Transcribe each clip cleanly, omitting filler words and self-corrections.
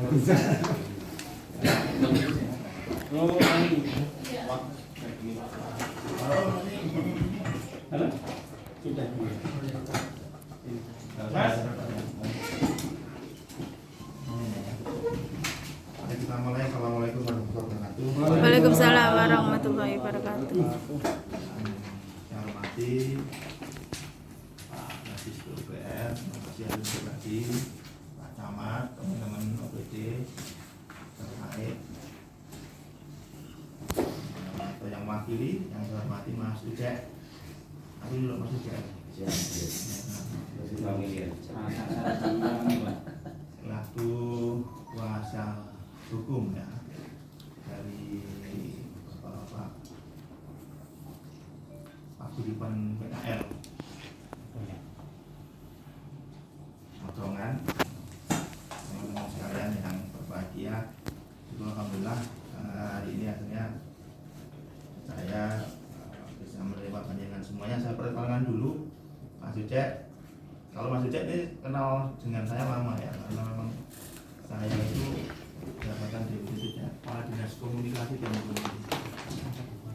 Oh, ini. Halo? Sudah. Mas. Kita mulai. Assalamualaikum warahmatullahi wabarakatuh. Waalaikumsalam warahmatullahi wabarakatuh. Saya hormati Pak Kadis PUPR, Masih Halim Pribadi, Pak Camat, teman-teman OPD terkait, atau yang mewakili, yang saya hormati Mas Ucek. Aku dulu Mas Ucek. Selaku kuasa hukum ya dari Pak Budiman PKL Modrongan, teman-teman sekalian yang berbahagia. Alhamdulillah hari ini akhirnya saya bisa menerima panjangan semuanya. Saya perkenalkan dulu Mas Ucek. Kalau Mas Ucek ini kenal dengan saya lama ya, karena memang saya itu jabatan Deputi Kepala Dinas Komunikasi dan Informasi.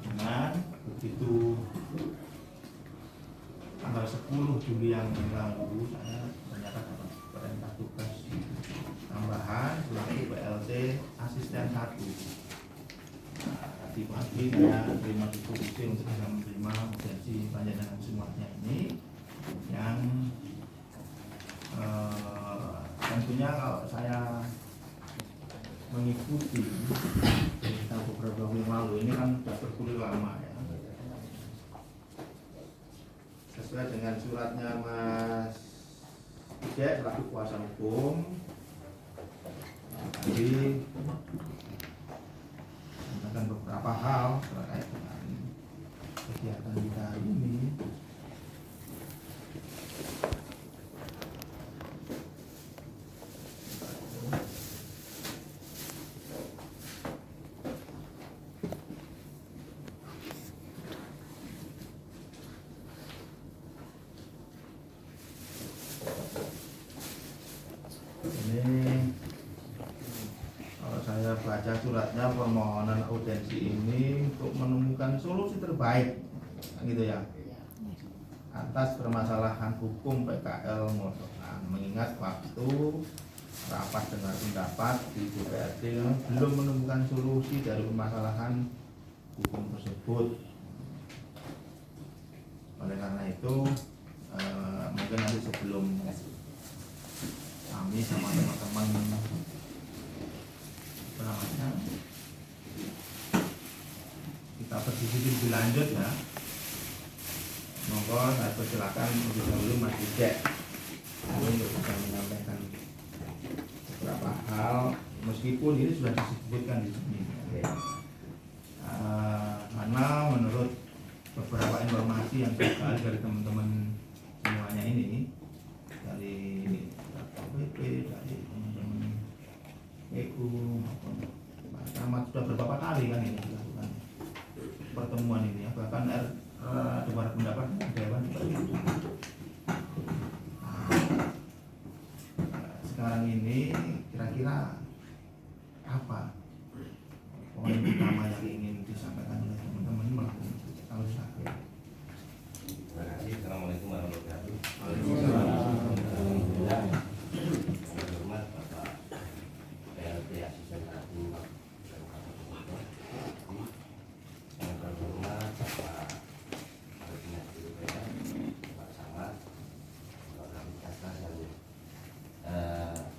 Dengan begitu tanggal 10 Juli yang lalu saya ternyata dapat perintah tugas tambahan selaku PLT Asisten 1. Tadi pagi saya terima diskusi untuk bisa menerima urgensi panjangan semuanya ini yang tentunya kalau saya mengikuti cerita beberapa waktu yang lalu ini kan sudah bergulir lama ya, sesuai dengan suratnya Mas Ucek selaku kuasa hukum. Jadi tentang beberapa hal terkait dengan kegiatan kita hari ini. Ini kalau saya baca suratnya, permohonan audensi ini untuk menemukan solusi terbaik gitu ya atas permasalahan hukum PKL Modrongan, mengingat waktu rapat dengar pendapat di DPRD belum menemukan solusi dari permasalahan hukum tersebut. Oleh karena itu mungkin nanti sebelum kami sama teman-teman kita berdiskusi lebih lanjut ya, monggo saya persilakan untuk dahulu Mas Ucek untuk bisa menyampaikan beberapa hal meskipun ini sudah disebutkan di sini. Karena menurut beberapa informasi yang saya gali dari teman-teman semuanya ini, dari KPP, dari teman-teman EKU maupun Pak Camat, sudah beberapa kali kan ini dilakukan pertemuan ini ya, bahkan dengar pendapat Dewan seperti itu. Sekarang ini kira-kira apa poin utama yang ingin disampaikan oleh teman-teman melakukan kalau saya. Terima kasih. Assalamualaikum warahmatullahi wabarakatuh. Alhamdulillah. Yang hormat Bapak PLT Asisten 1 yang terhormat Bapak Dinas PUPR, Pak Camat, Bapak Kasar dan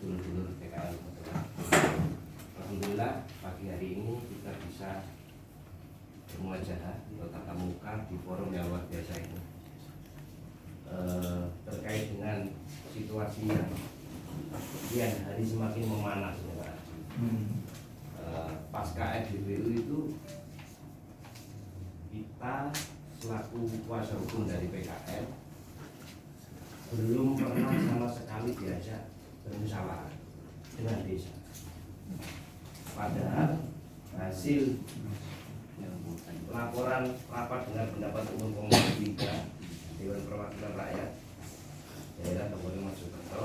dulur-dulur PKL. Alhamdulillah pagi hari ini kita bisa bermuajah atau tatap muka di forum yang luar biasa ini terkait dengan situasi yang kian hari semakin memanas ya Pak. Pasca RDPU itu kita selaku kuasa hukum dari PKL belum pernah sama sekali diajak bermusyawarah dengan desa. Padahal hasil laporan rapat dengan pendapat umum Komisi 3 Dewan Perwakilan Rakyat Daerah Kabupaten Mojokerto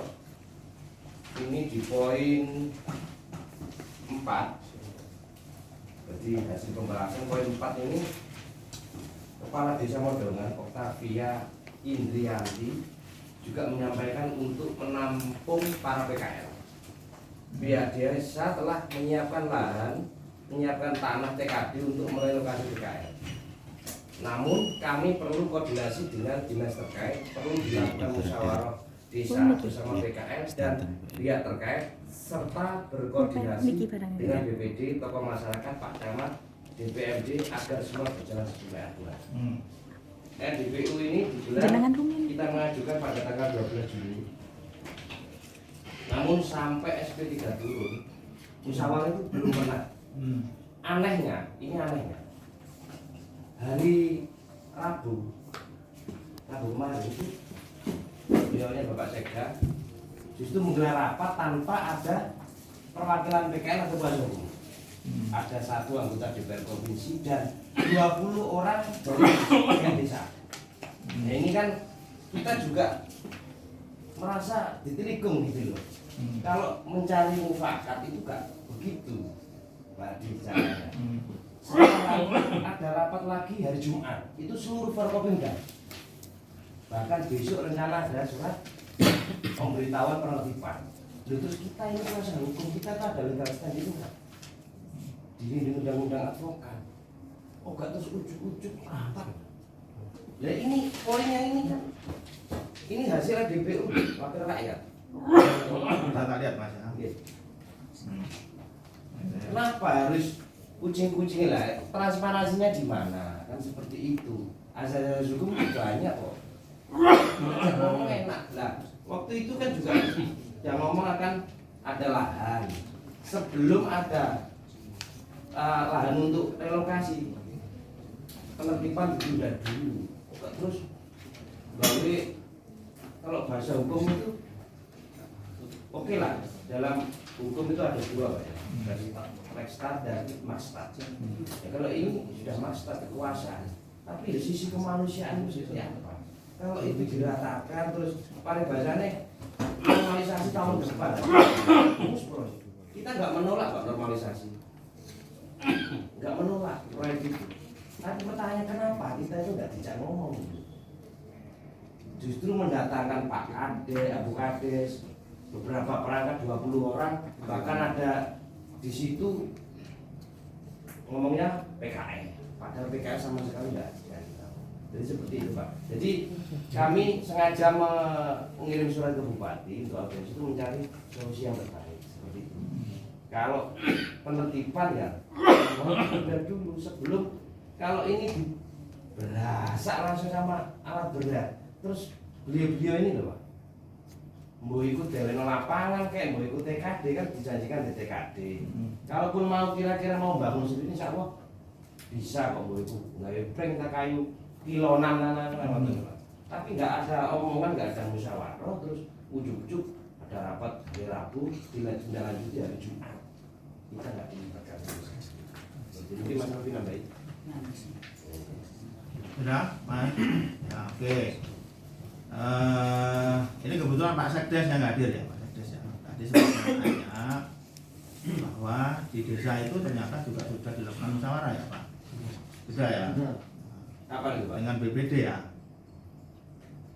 ini di poin 4. Jadi hasil pembahasan poin 4 ini, Kepala Desa Modongan Oktavia Indrianti juga menyampaikan untuk menampung para PKL. Pihak desa telah menyiapkan lahan, menyiapkan tanah TKD untuk merelokasi PKL. Namun kami perlu koordinasi dengan dinas terkait, perlu dilakukan musyawarah desa bersama PKL dan pihak terkait serta berkoordinasi dengan BPD, tokoh masyarakat, Pak Camat, DPRD agar semua berjalan sesuai aturan. RDPU ini digelar kita mengajukan pada tanggal 12 Juli. Namun sampai SP3 turun, musyawarah itu belum pernah. Anehnya, ini anehnya. Hari Rabu kemarin itu beliaunya Bapak Sekda justru menggelar rapat tanpa ada perwakilan PKL atau kuasa hukum. Ada 1 anggota DPR provinsi dan 20 orang dari desa. Nah ini kan kita juga merasa ditelikung gitu loh. Kalau mencari mufakat itu gak begitu, Pak Dirjanya. Sekarang ada rapat lagi hari Jumat, itu seluruh Forkopimda. Bahkan besok rencana ada surat pemberitahuan penertiban. Terus kita ini kuasa hukum kita tuh ada legal standing kan? Di undang-undang advokat. Oh gak terus ujuk-ujuk rapat. Nah ini poinnya ini kan, ini hasil DPU wakil rakyat. Kita lihat Mas ya. Kenapa harus kucing-kucing lah? Transparansinya di mana? Kan seperti itu. Asas hukum itu banyak kok. Ngomong enak lah. Waktu itu kan juga yang ngomong akan ada lahan. Sebelum ada lahan untuk relokasi, penertiban sudah dulu. Terus baru kalau bahasa hukum itu oke lah, dalam hukum itu ada 2 Pak ya, dari Rekstat dan Makstat. Ya, kalau ini sudah Makstat kekuasaan, tapi dari sisi kemanusiaan itu seperti apa? Kalau itu diratakan terus paling bahasanya normalisasi tahun depan, kita nggak menolak Pak normalisasi, nggak menolak proyek itu. Tapi pertanyaan kenapa kita itu nggak dijak ngomong? Justru mendatangkan Pak Kade, Abu Kades, beberapa perangkat 20 orang, bahkan ada di situ ngomongnya PKL, padahal PKL sama sekali nggak. Jadi seperti itu Pak. Jadi kami sengaja mengirim surat ke Bupati untuk audiens itu mencari solusi yang terbaik seperti itu. Kalau penertiban ya, sudah dulu sebelum kalau ini berasa langsung sama alat berat. Terus beliau-beliau ini loh Pak, mau ikut dari lapangan kayak mau ikut TKD kan dijanjikan di TKD. Kalaupun mau kira-kira mau bangun sendiri, insya Allah bisa kok mau ikut. Nggak prank tak kayu kilonan tapi nggak ada omongan, nggak ada musyawarah, terus ujuk-ujuk ada rapat hari Rabu, dilanjuti hari Jumat. Kita nggak dilibatkan. Jadi Mas Rofi nambahin. Sudah, baik. Ya, oke. Ini kebetulan Pak Sekdes yang hadir ya, Pak Sekdes ya. Tadi sebenarnya bahwa di desa itu ternyata juga sudah dilakukan musyawarah ya Pak. Sudah ya. Kapan itu Pak? Dengan BPD ya.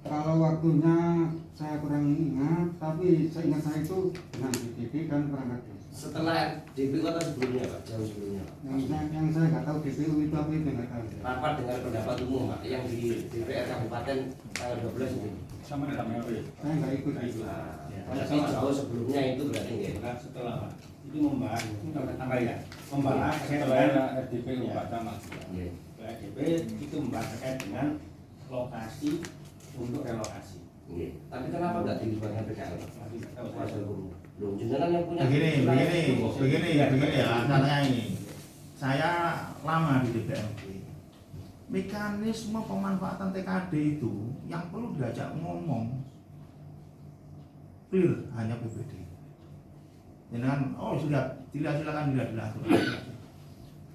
Kalau waktunya saya kurang ingat, tapi saya ingat saya itu dengan BPD dan perangkat desa. Setelah DPU atau sebelumnya Pak? Jauh sebelumnya Pak? Yang saya nggak tahu DPU itu apa itu nggak tahu. Rapat dengan pendapat umum Pak, yang di DPR Kabupaten tanggal 12 itu. Sama dengan MP. Saya nggak ikut itu. Tapi jauh sebelumnya itu berarti ya. Nah, setelah Pak, itu membahas apa ya? Membahas setelah RDPU Pak Camat. RDP itu membahas terkait dengan lokasi untuk relokasi. Tapi kenapa nggak dilibatkan PKL? Kuasa hukum. Loh, jenengan yang punya. Begini ya, caranya ini. Saya lama di DPRD. Mekanisme pemanfaatan TKD itu yang perlu diajak ngomong clear hanya BPD. Jangan silakan dilihat.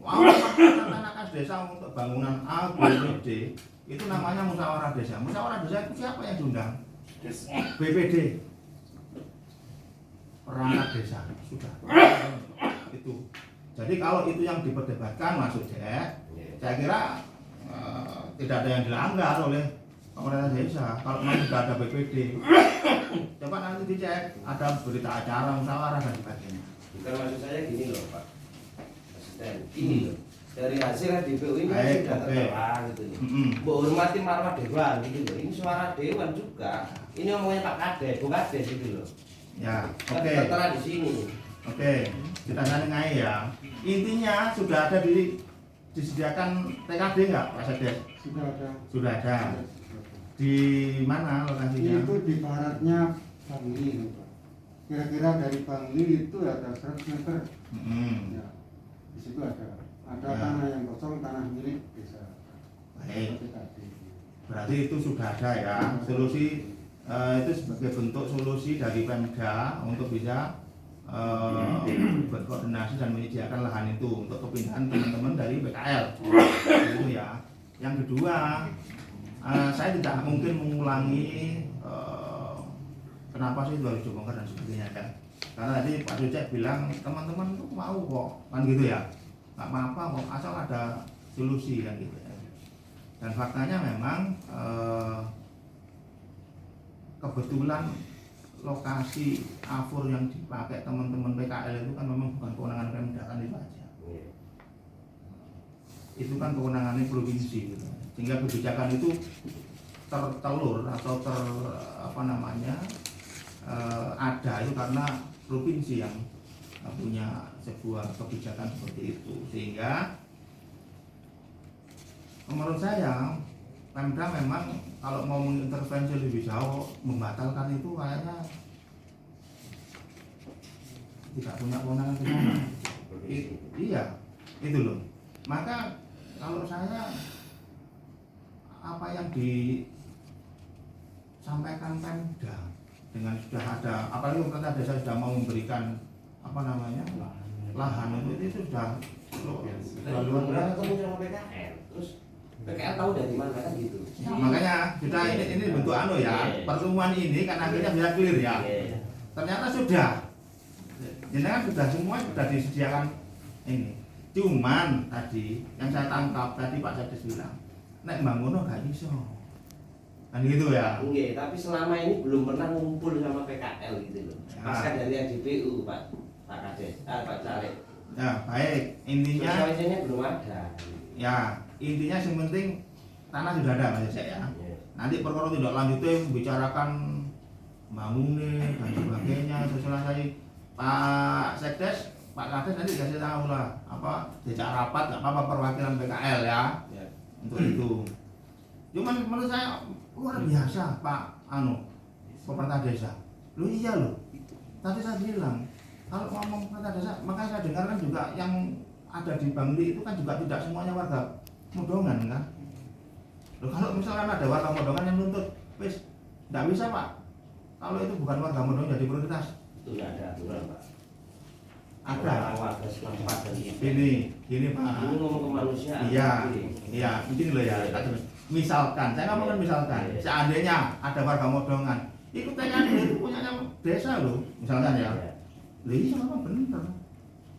Wah, tanah kas desa untuk bangunan A, B, C, D itu namanya musyawarah desa. Musyawarah desa itu siapa yang diundang? BPD, perangkat desa sudah. itu. Jadi kalau itu yang diperdebatkan Mas Ujek, saya kira tidak ada yang dilanggar oleh pemerintah desa. Kalau memang sudah ada BPD, coba nanti dicek ada berita acara musyawarah dan sebagainya. Bukan, maksud saya gini loh Pak Asisten, ini loh dari hasil DPU ini Baik, sudah oke. tertera gitu loh. Menghormati marwah dewan gitu loh. Ini suara dewan juga. Ini omongnya Pak Kades, Bu Kades gitu loh. Ya, Kan oke. tertera di sini. Oke, kita ngai ya. Intinya sudah ada disediakan TKD nggak Pak Sedes? Sudah ada. Sudah ada. Di mana lokasinya? Itu di baratnya Bangli, Pak. Kira-kira dari Bangli itu ada 100 meter. Ya, di situ ada. Ada Ya. tanah yang kosong, tanah milik desa. Baik. TKD. Berarti itu sudah ada ya. Solusi itu sebagai bentuk solusi dari Pemda untuk bisa berkoordinasi dan menyediakan lahan itu untuk kepindahan teman-teman dari PKL. Itu ya. Yang kedua, saya tidak mungkin mengulangi kenapa sih itu harus dibongkar dan sebagainya kan. Karena tadi Pak Sujek bilang teman-teman itu mau kok, kan gitu ya. Nggak apa-apa kok, asal ada solusi kan gitu ya. Dan faktanya memang kebetulan lokasi afur yang dipakai teman-teman PKL itu kan memang bukan kewenangan Pemda kan itu aja. Itu kan kewenangannya provinsi gitu. Sehingga kebijakan itu tertelur atau ada itu karena provinsi yang punya sebuah kebijakan seperti itu. Sehingga menurut saya Pemda memang kalau mau mengintervensi lebih jauh membatalkan itu kayaknya tidak punya kewenangan ke sana. Iya, itu loh. Maka kalau saya apa yang disampaikan Pemda dengan sudah ada, apalagi pemerintah desa sudah mau memberikan lahan itu sudah luar biasa. Ketemu sama PKL, terus PKL tahu dari mana kan gitu. Makanya kita ini bentuk pertemuan ini kan akhirnya bisa clear ya. Ternyata sudah. Jenengan sudah semua sudah disediakan ini. Cuman tadi yang saya tangkap tadi Pak Sedes bilang, nek banguno gak iso. Kan gitu ya. Oke, tapi selama ini belum pernah ngumpul sama PKL gitu loh. Pasca dari DPU Pak Kades, Pak Caleg. Ya, baik. Intinya sosialisasinya belum ada. ya, intinya yang penting tanah sudah ada Mas Cek ya. Nanti perkara tidak lanjutnya membicarakan bangun dan sebagainya, sosialisasi Pak Sekdes, Pak Kades nanti dikasih tahu lah apa jejak rapat nggak apa-apa perwakilan PKL ya. Untuk itu. Cuman menurut saya luar biasa Pak pemerintah desa. Loh iya loh. Tadi saya bilang kalau ngomong pemerintah desa, makanya saya dengarkan juga yang ada di Bangli itu kan juga tidak semuanya warga Modongan kan. Loh, kalau misalkan ada warga Modongan yang nuntut, wis tidak bisa Pak. Kalau itu bukan warga Modongan jadi prioritas. Itu nggak ada aturan Pak. Ada. Warga setempat dan Gini Pak. Ini ngomong kemanusiaan. Iya, mungkin loh ya. Misalkan, saya ngomongkan misalkan, seandainya ada warga Modongan, itu TKD itu punyanya desa loh, misalkan ya. Iya, benar.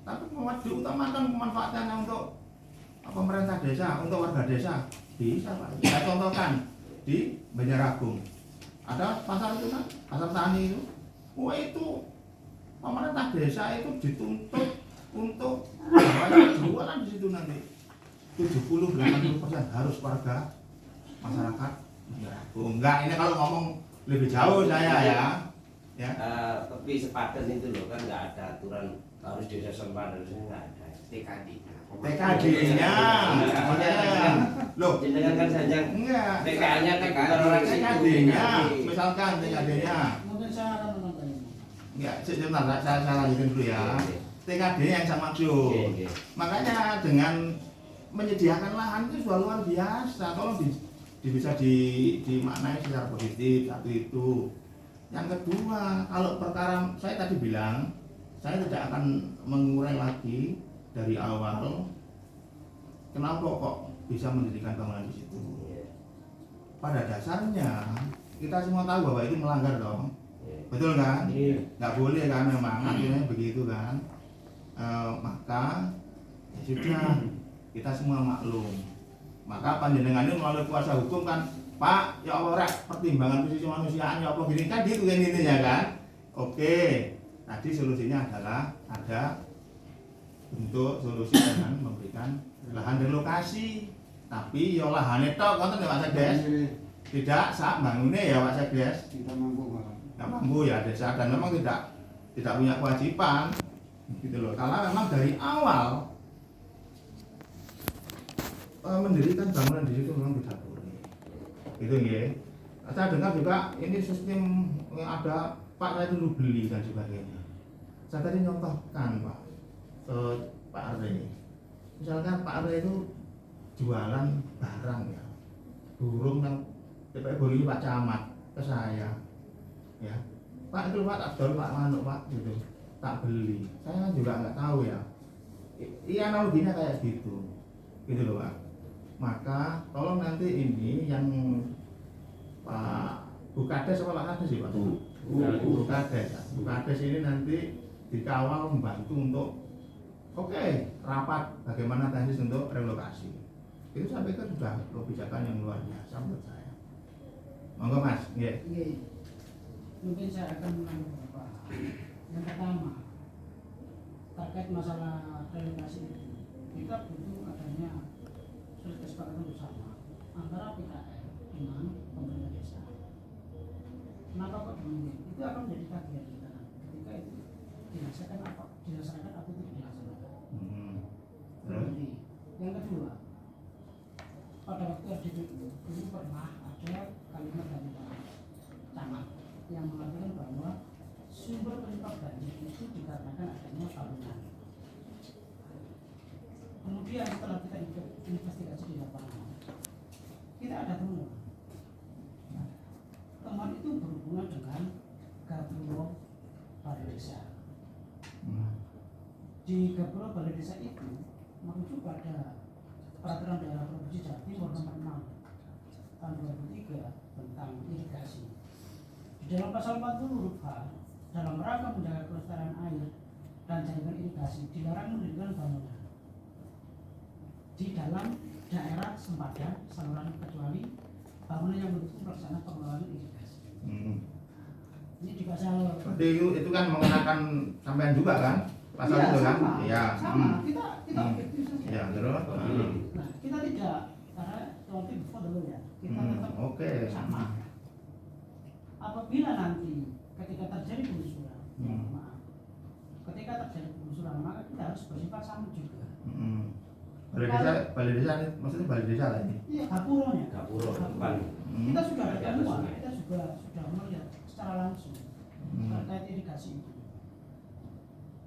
Tapi mau diutamakan pemanfaatannya untuk pemerintah desa, untuk warga desa, bisa Pak. Saya contohkan di Banjaragung, ada pasar itu kan, pasar tani itu. Wah itu pemerintah desa itu dituntut untuk jualan di situ nanti 70-80% harus warga masyarakat Banjaragung. Enggak, ini kalau ngomong lebih jauh saya ya. Tapi sepadan itu loh kan nggak ada aturan harus desa sempadan, harusnya nggak ada TKD. TKD-nya, makanya loh, Jenengan kan sanjang enggak. PKL-nya kan bukan orang situ. TKD-nya, misalkan TKD-nya, Mungkin saya akan menonton. enggak, sebentar, saya lanjutin dulu ya. TKD yang saya maksud. Oke. Makanya dengan menyediakan lahan itu sudah luar biasa. Tolong bisa dimaknai secara positif. Satu itu. Yang kedua, kalau perkara saya tadi bilang, saya tidak akan mengurai lagi dari awal. Kenapa kok bisa mendirikan bangunan di situ? Pada dasarnya kita semua tahu bahwa itu melanggar dong. Betul kan? Nggak boleh kan memang akhirnya begitu kan. maka ya sudah, kita semua maklum. Maka panjenengan ini melalui kuasa hukum kan, Pak, ya Allah rek, pertimbangan posisi manusiaan ya apa gini kan gitu kan intinya kan. Oke, tadi solusinya adalah ada untuk solusi dengan memberikan lahan dan lokasi. Tapi ya lahane tok ngoten ya Pak Sekdes. Tidak sak bangunnya ya Pak Sekdes. Tidak mampu Pak. Tidak mampu ya desa, dan memang tidak punya kewajiban gitu loh. Karena memang dari awal mendirikan bangunan di situ memang tidak boleh. Gitu ya. Saya dengar juga ini sistem yang ada Pak saya dulu beli dan sebagainya. Saya tadi nyontohkan Pak ke Pak Arde. Misalkan Pak Arde itu jualan barang ya, burung yang TPI Bori Pak Camat ke saya, ya Pak itu Pak tak jual Pak manuk Pak gitu, tak beli. Saya juga nggak tahu ya. Iya analoginya kayak gitu loh Pak. Maka tolong nanti ini yang Pak Bukades apa Pak Kades sih Pak? Bukades ini nanti dikawal membantu untuk rapat bagaimana teknis untuk relokasi. Itu saya pikir sudah kebijakan yang luar biasa menurut saya. Monggo Mas, nggih. Mungkin saya akan menanggapi Bapak. Yang pertama, terkait masalah relokasi itu, kita butuh adanya surat kesepakatan bersama antara PKL dengan pemerintah desa. Kenapa kok demikian? Itu akan menjadi kajian kita ketika itu dilaksanakan atau tidak dilaksanakan. Jadi, yang kedua, pada waktu RDP itu pernah ada kalimat dari Pak Camat yang mengatakan bahwa sumber penyebab banjir itu dikarenakan adanya bangunan. Kemudian setelah kita investigasi di lapangan, kita ada temuan. Temuan itu berhubungan dengan Gaburo Balai Desa. Di Gaburo Balai Desa itu merujuk pada Peraturan Daerah Provinsi Jawa Timur Nomor 6 Tahun 2003 tentang irigasi. Di dalam pasal 40 huruf H, dalam rangka menjaga kelestarian air dan jaringan irigasi dilarang mendirikan bangunan di dalam daerah sempadan saluran kecuali bangunan yang mendukung pelaksanaan pengelolaan irigasi. Ini di pasal. Berarti itu kan mengenakan sampean juga kan? Pasal Iya, itu kan? sama, Iya. sama. Kita objektif saja. Ya, terus. Nah, kita tidak karena waktu before dulu ya. Kita tetap Oke. sama. Apabila nanti ketika terjadi penggusuran, maaf, ketika terjadi penggusuran maka kita harus bersifat sama juga. Balai desa maksudnya balai desa lah ini. Iya, Gapuronya. Gapuro depan. Kita sudah ada Di atas temuan, sungai. kita juga sudah melihat secara langsung terkait irigasi itu.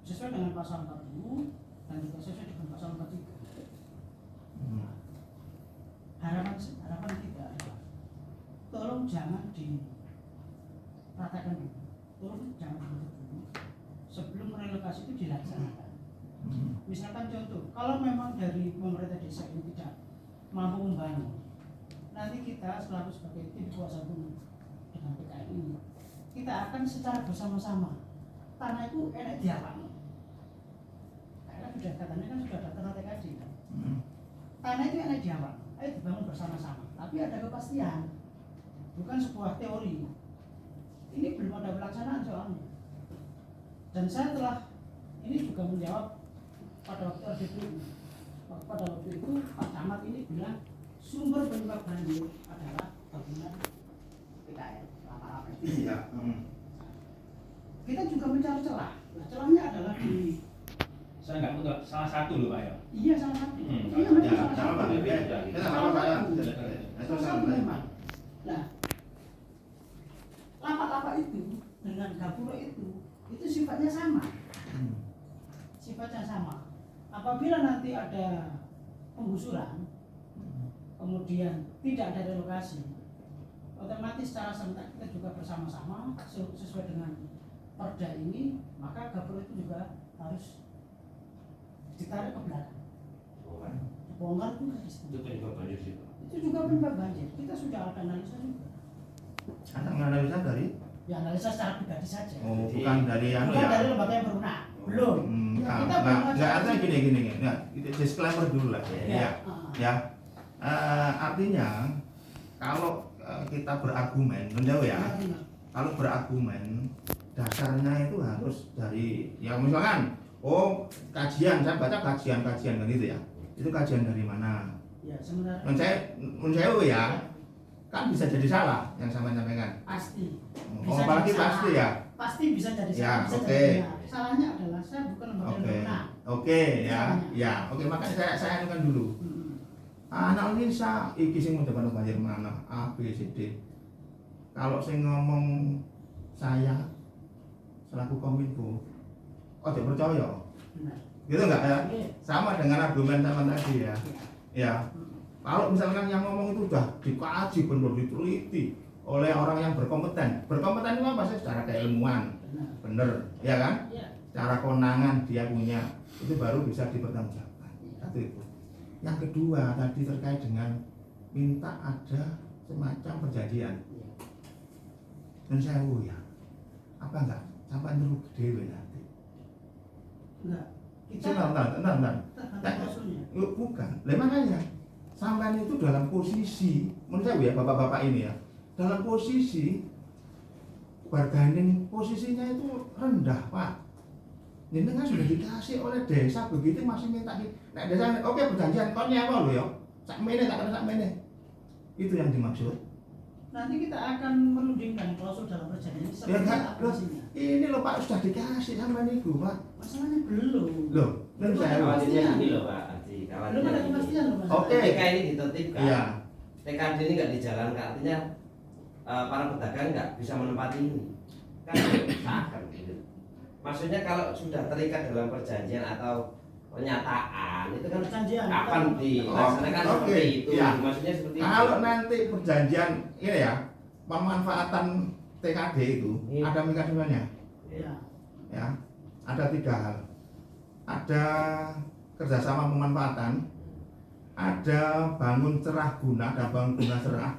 Sesuai dengan pasal 40 dan juga sesuai dengan pasal 43. Harapan kita adalah tolong jangan diratakan dulu, tolong jangan ditutup dulu sebelum relokasi itu dilaksanakan. Misalkan contoh, kalau memang dari pemerintah desa ini tidak mampu membangun, nanti kita selalu sebagai tim kuasa hukum dengan PKL ini, kita akan secara bersama-sama tanah itu enak diapakno. Karena sudah katanya kan sudah ada tanah TKD kan. Tanah itu enak diapakno, ayo dibangun bersama-sama. Tapi ada kepastian, bukan sebuah teori. Ini belum ada pelaksanaan soalnya. Dan saya telah ini juga menjawab pada waktu RDP. Pada waktu itu Pak Camat ini bilang sumber penyebab banjir adalah bangunan PKL lama-lama itu. Iya. Kita juga mencari celah. Nah, celahnya adalah di Saya nggak tahu salah satu loh Pak ya. iya salah satu. Iya Ya, memang sama Pak. Kita sama Pak ya. Salah satu memang. Nah, lapak-lapak itu dengan Gapuro itu sifatnya sama. Sifatnya sama. Apabila nanti ada penggusuran, kemudian tidak ada relokasi, otomatis secara serentak kita juga bersama-sama sesuai dengan perda ini, maka Gapuro itu juga harus ditarik ke belakang. Bongkar juga di situ. Itu penyebab banjir sih Pak. Itu juga penyebab banjir. Kita sudah ada analisa juga. Ada menganalisa dari? Ya analisa secara pribadi saja. Oh, bukan dari anu Bukan ya. dari lembaga yang berwenang. Belum. Nah, Kita nah, belum nggak ada. artinya gini. Nah, disclaimer dulu lah. Ya. Ya. Artinya kalau kita berargumen, menjauh ya. Kalau berargumen dasarnya itu harus dari ya misalkan kajian, saya baca kajian kan gitu ya. Itu kajian dari mana? Ya, sebenarnya. Menurut saya ya kan bisa jadi salah yang saya sampaikan. Pasti. Apalagi jadi pasti salah. ya. Pasti bisa jadi Ya, salah, bisa oke. jadi benar. Salahnya adalah saya bukan lembaga Oke. yang benar. Oke ya. Misalnya. Ya, oke makanya saya anukan dulu. Anak Indonesia iki sing mau depan banjir mana A B C D. Kalau saya ngomong saya selaku kominfo, ojo percaya. Benar. Gitu enggak ya? Oke. Sama dengan argumen sama tadi ya. Ya. Kalau misalkan yang ngomong itu sudah dikaji benar diteliti oleh orang yang berkompeten. Berkompeten itu apa sih? Secara keilmuan. Benar. Bener, ya kan? Iya. Secara kewenangan dia punya, itu baru bisa dipertanggungjawabkan. Satu itu. Yang kedua tadi terkait dengan minta ada semacam perjanjian. Dan saya ya, apa enggak? Sampai nurut dewe nanti. Enggak. Kita Entar. tergantung klausulnya. Bukan, lah makanya sampai itu dalam posisi, menurut saya ya bapak-bapak ini ya, dalam posisi bargaining posisinya itu rendah pak. Ini kan sudah dikasih oleh desa begitu masih minta di, nah desa oke perjanjian konnya apa lo ya, sak mene tak kena sak mene, itu yang dimaksud. Nanti kita akan menudingkan klausul dalam perjanjian Ya seperti kan, apa loh, isinya. ini loh pak sudah dikasih sama niku pak. Masalahnya belum. Loh, dan saya Khawatirnya gini loh Pak Haji, Belum ada khawatirnya gini. kepastian loh Mas. Oke. Ketika ini ditertibkan, Iya. TKD ini nggak dijalankan, artinya para pedagang nggak bisa menempati ini. Kan seakan gitu. Maksudnya kalau sudah terikat dalam perjanjian atau pernyataan itu kan Perjanjian. kapan dilaksanakan Oke, seperti itu. iya. Maksudnya seperti Kalau itu. nanti perjanjian ini ya, pemanfaatan TKD itu Iya. ada mekanismenya. Ya. Ya, ada 3 hal. Ada kerjasama pemanfaatan, ada bangun cerah guna, ada bangun guna cerah,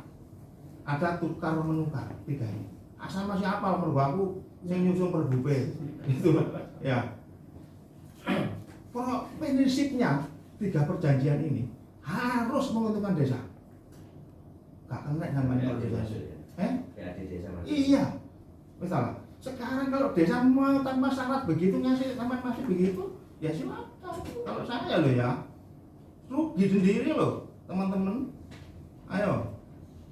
ada tukar menukar. 3 ini. Asal masih apal merbaku sing nyusung perbube itu ya. Prinsipnya 3 perjanjian ini harus menguntungkan desa. Gak kena namanya kalau desa. PAD desa Mas. Iya. Misalnya sekarang kalau desa mau tanpa syarat begitu ngasih tanpa masih begitu ya silakan. Kalau saya loh ya rugi sendiri loh teman-teman. Ayo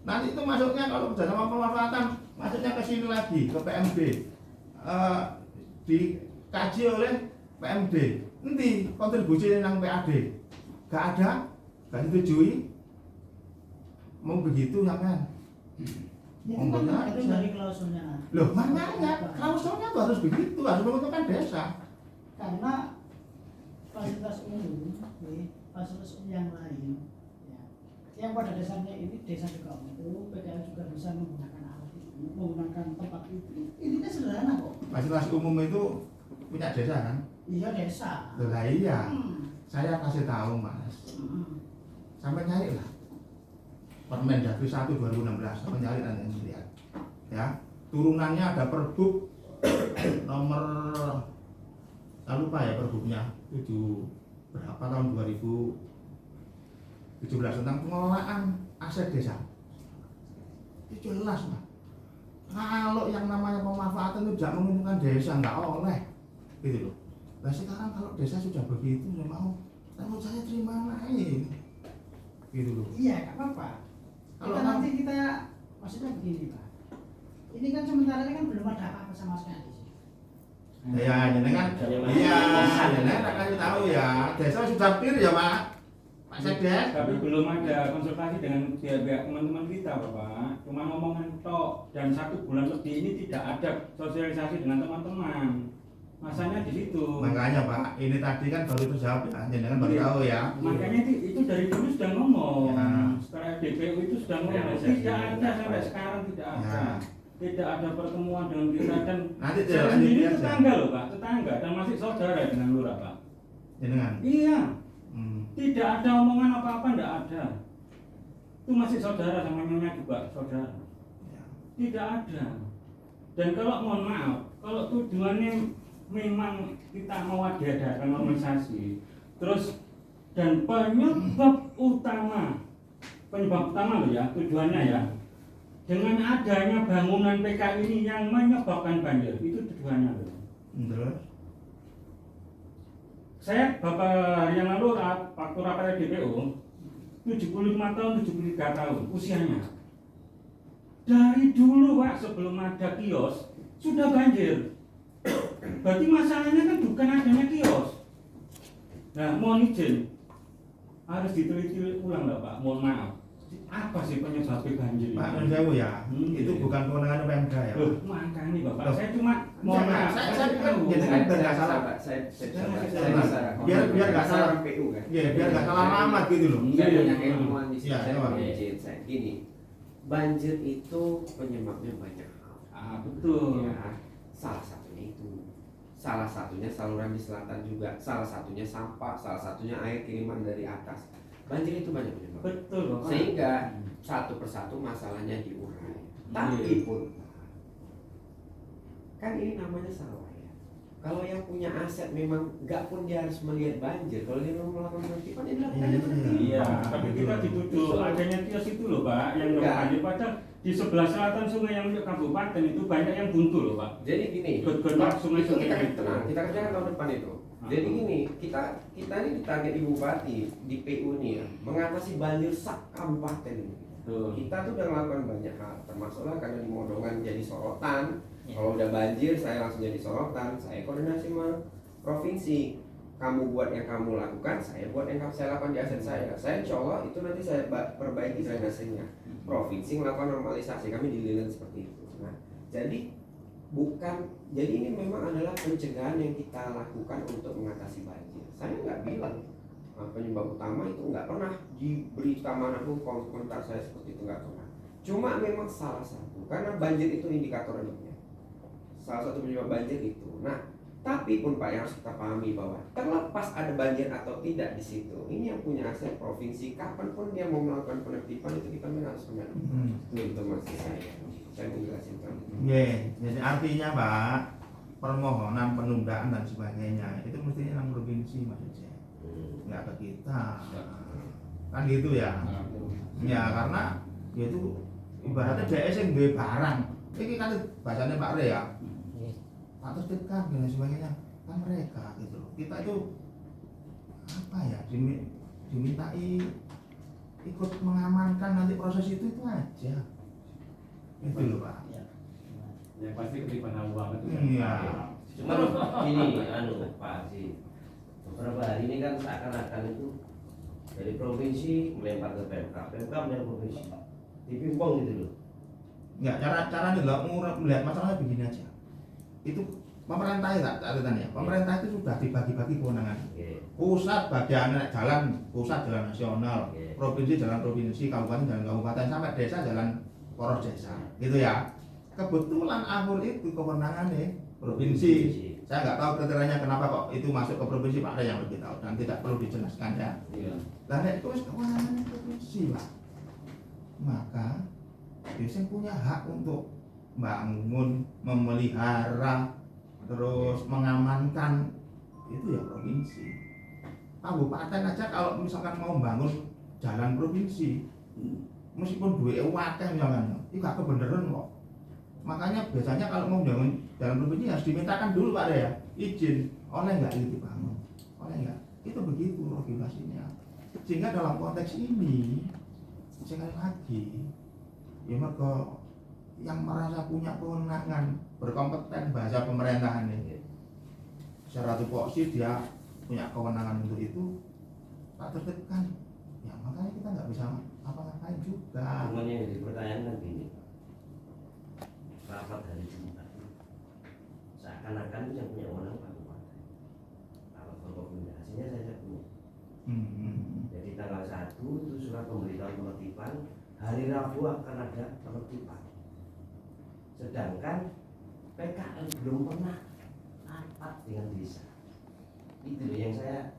nanti itu masuknya kalau kerjasama pemanfaatan masuknya ke sini lagi ke PMD, dikaji oleh PMD. Nanti kontribusi yang PAD gak ada, gak disetujui. Mau begitu ya kan? Itu kan tergantung dari klausulnya nanti. Loh makanya klausulnya tuh harus begitu, harus menguntungkan desa. Karena fasilitas umum, fasilitas umum yang lain, ya, yang pada dasarnya ini desa juga umum, PKL juga bisa menggunakan alat itu, menggunakan tempat itu. Ini kan sederhana kok. Fasilitas umum itu punya desa kan? Iya desa. Loh lah iya. Hmm. Saya kasih tahu mas, Hmm. sampai nyari lah Permendagri 1 2016, sampai nyari nanti lihat. Ya, turunannya ada Pergub nomor saya lupa ya Pergubnya 7 berapa tahun 2017 tentang pengelolaan aset desa. Itu jelas mas. Kalau yang namanya pemanfaatan itu tidak menguntungkan desa nggak oleh, gitu loh. Nah sekarang kalau desa sudah begitu, saya mau, namun saya terima naik, gitu loh. Iya, nggak apa-apa. Kalau Nanti kita, maksudnya begini Pak. Ini kan sementara ini kan belum ada apa-apa sama sekali. Ya, jenengan, iya, jenengan tak kasih tahu ya, desa sudah clear ya Pak, Pak Sekdes. Tapi belum ada konsultasi dengan pihak-pihak teman-teman kita Bapak. Cuma ngomongan tok, dan 1 bulan lebih ini tidak ada sosialisasi dengan teman-teman. Masanya di situ. Makanya Pak, ini tadi kan baru terjawab ya, jenengan baru Iya. tahu ya. Makanya itu dari dulu sudah ngomong. Ya. Setelah DPU itu sudah ngomong. Ya, Tidak ya. ada sampai sekarang tidak ada. Ya. Tidak ada pertemuan dengan kita dan Nanti saya lanjut sendiri aja. tetangga loh Pak, tetangga dan masih saudara dengan lurah Pak. Jenengan. Iya, Hmm. tidak ada omongan apa-apa, tidak ada. Itu masih saudara sama nyonya juga saudara. Ya. Tidak ada. Dan kalau mohon maaf, kalau tujuannya memang kita mau diadakan normalisasi, terus dan penyebab utama loh ya, tujuannya ya, dengan adanya bangunan PK ini yang menyebabkan banjir, itu tujuannya loh. Terus? Saya beberapa hari yang lalu waktu rapat DPO 75 tahun, 73 tahun usianya. Dari dulu Pak, sebelum ada kios sudah banjir. Berarti masalahnya kan bukan adanya kios. Nah, mohon izin, harus diteliti ulang lah Pak, mohon maaf. Apa sih penyebab banjir ini? Pak Mensewu ya, itu bukan kewenangan Pemda ya. Loh, makanya Bapak, Loh. saya cuma mohon maaf. Saya tahu. jadi kan biar nggak salah. Pak. Saya Biar nggak salah. PU kan. Iya, biar nggak salah alamat gitu loh. Saya Iya, punya iya. keilmuan di sini. Iya, Saya iya. punya izin. Saya gini, banjir itu penyebabnya banyak hal. Betul. Ya, salah satunya itu. Salah satunya saluran di selatan juga. Salah satunya sampah. Salah satunya air kiriman dari atas. Banjir itu banyak penyebab. Betul Bapak. Sehingga satu persatu masalahnya diurai. Tapi pun kan ini namanya sawah ya. Kalau yang punya aset memang nggak pun dia harus melihat banjir. Kalau dia mau melakukan penertiban, dia dilakukan penertiban. Iya, tapi kita dituduh adanya kios itu loh Pak, yang Enggak. banjir padahal di sebelah selatan sungai yang milik kabupaten itu banyak yang buntu loh Pak. Jadi gini, Betul-betul itu sungai-sungai kita itu. tenang, kita kerjakan tahun depan itu. Jadi gini, kita ini ditarget Ibu Bupati di PU nih ya, mengatasi banjir sak kabupaten ini. Kita tuh udah melakukan banyak hal, termasuklah karena di Modongan jadi sorotan. Kalau udah banjir, saya langsung jadi sorotan. Saya koordinasi sama provinsi. Kamu buat yang kamu lakukan, saya buat yang saya lakukan di aset saya. Saya insya Allah itu nanti saya perbaiki drainasenya. Provinsi melakukan normalisasi, kami dilihat seperti itu. Nah, jadi ini memang adalah pencegahan yang kita lakukan untuk mengatasi banjir. Saya nggak bilang penyebab utama itu, nggak pernah di berita manapun komentar saya seperti itu, nggak pernah. Cuma memang salah satu, karena banjir itu indikator hidupnya. Salah satu penyebab banjir itu. Nah, tapi pun Pak, yang harus kita pahami bahwa terlepas ada banjir atau tidak di situ, ini yang punya aset provinsi, kapanpun dia mau melakukan penertiban itu kita memang harus menertiban. Itu maksud saya. Saya mau jelasin kan. Jadi artinya Pak, permohonan penundaan dan sebagainya itu mestinya yang provinsi maksud saya, nggak ke kita. Kan gitu ya. Ya karena itu ibaratnya DS yang duwe barang. Ini kan bahasanya Pak Re ya. Tak tertibkan dan sebagainya, kan mereka gitu. Kita itu apa ya, dimintai ikut mengamankan nanti proses itu aja. Itu loh Pak. Ya pasti ketiban uang itu. Iya. Cuma ini Pak Haji, beberapa hari ini kan seakan-akan itu dari provinsi melempar ke Pemkab melempar provinsi, dipimpong gitu loh. Enggak, cara melihat masalahnya begini aja. Itu pemerintah ya catatannya. Pemerintah itu sudah dibagi-bagi kewenangan. Pusat bagian jalan pusat, jalan nasional, provinsi jalan provinsi, kabupaten jalan kabupaten, sampai desa jalan poros desa. Gitu ya. Kebetulan Anggur itu kewenangannya provinsi. Saya nggak tahu kriterianya kenapa kok itu masuk ke provinsi, Pak Ada yang lebih tahu dan tidak perlu dijelaskan ya. Lah itu kewenangan provinsi Pak. Maka biasanya punya hak untuk bangun, memelihara, terus mengamankan itu ya provinsi. Kabupaten aja kalau misalkan mau bangun jalan provinsi, meskipun duit wakil misalkan, itu gak kebenaran kok. Makanya biasanya kalau mau bangun jalan provinsi harus dimintakan dulu Pak ya, izin, oleh nggak itu dibangun, oleh nggak? Itu begitu regulasinya. Sehingga dalam konteks ini, sekali lagi, ya mereka yang merasa punya kewenangan, berkompeten bahasa pemerintahan ini secara tupoksi dia punya kewenangan untuk itu, tak tertibkan ya makanya kita nggak bisa apa-apain juga. Cuman yang jadi pertanyaan kan gini, rapat hari Jumat seakan-akan itu yang punya wewenang kabupaten. Kalau berkoordinasinya saya punya. Jadi tanggal 1 itu surat pemberitahuan penertiban, hari Rabu akan ada penertiban. Sedangkan PKL belum pernah rapat dengan desa. Itu yang saya